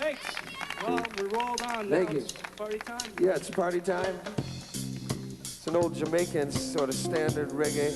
Thanks. Well, we rolled on. Thank you. It's party time. Yeah, it's party time. It's an old Jamaican sort of standard reggae.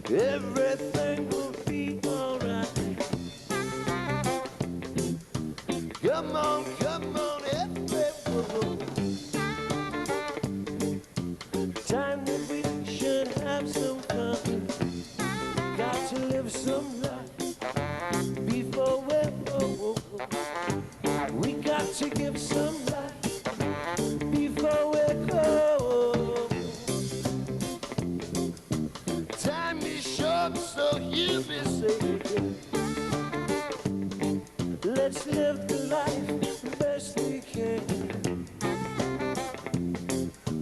Everything will be alright. Come on, everyone. Time that we should have some fun. Got to live some life before we're old. We got to give some life before we're old. Time is short, so hear me say, let's live the life the best we can.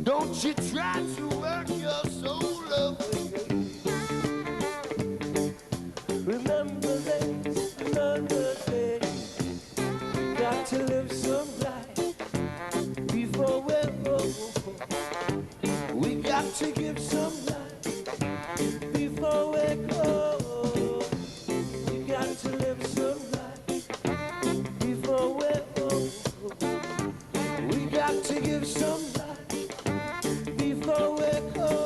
Don't you try to work your soul away. Remember there's another day. Got to live some life before we're old. We got to give some life before we're old. We got to live some life before we're old. We got to give some life before we're old.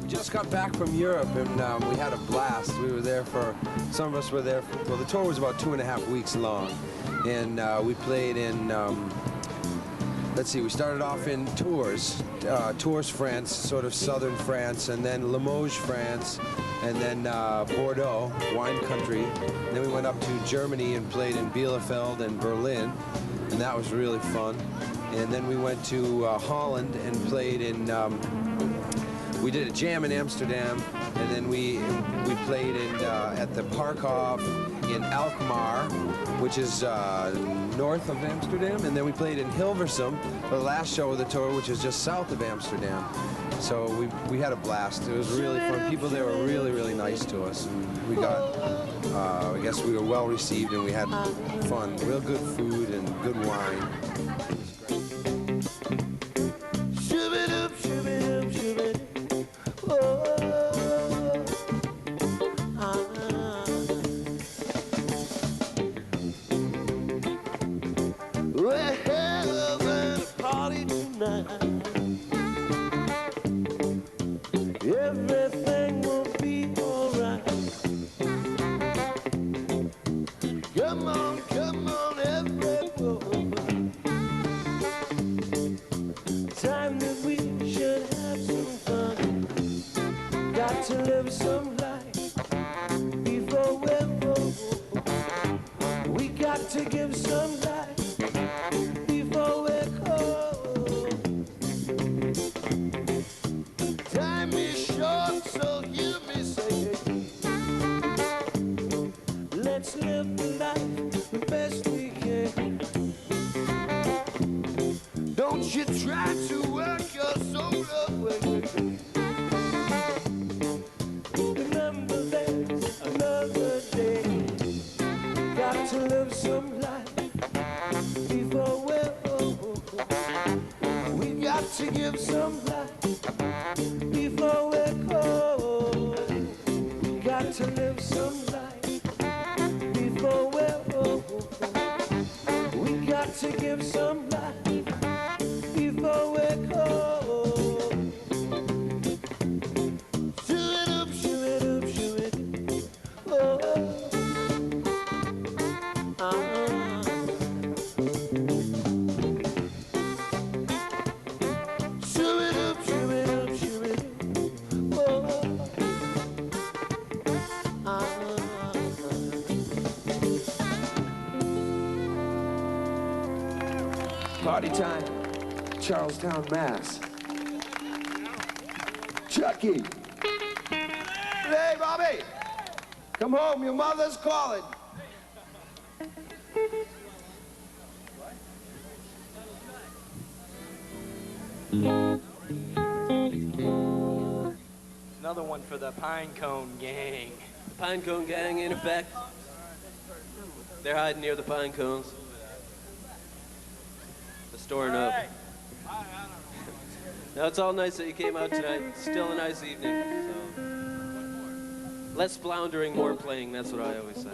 Just got back from Europe and we had a blast. We were there for, some of us were there for, well, the tour was about 2.5 weeks long. And we played in, let's see, we started off in Tours, France, sort of southern France, and then Limoges, France, and then Bordeaux, wine country. And then we went up to Germany and played in Bielefeld and Berlin, and that was really fun. And then we went to Holland and played in, we did a jam in Amsterdam, and then we played in, at the Parkhof in Alkmaar, which is north of Amsterdam, and then we played in Hilversum for the last show of the tour, which is just south of Amsterdam. So we had a blast. It was really fun. People there were really, really nice to us. And we got, I guess we were well received, and we had fun. Real good food and good wine. We're having a party tonight. Everything will be alright. Come on, everyone. to give some life before we're cold. Time is short, so hear me say it. Let's live life the best we can. Don't you try to work your soul away. Remember there's another day. Got to live some life before we're old. We got to give some life before we're cold. We got to live some life before we're old. We got to give some life before we're cold. Shoo it up, shoo it up, shoo it up. Oh. Shoo it up, shoo it up, shoo it up. Oh. Party time, Charlestown, Mass. Chucky. Hey, Bobby. Come home, your mother's calling. Another one for the Pine Cone Gang. Pine Cone Gang in effect. They're hiding near the pine cones. They're storing up. Now it's all nice that you came out tonight. It's still a nice evening. So. Less floundering, more playing. That's what I always say.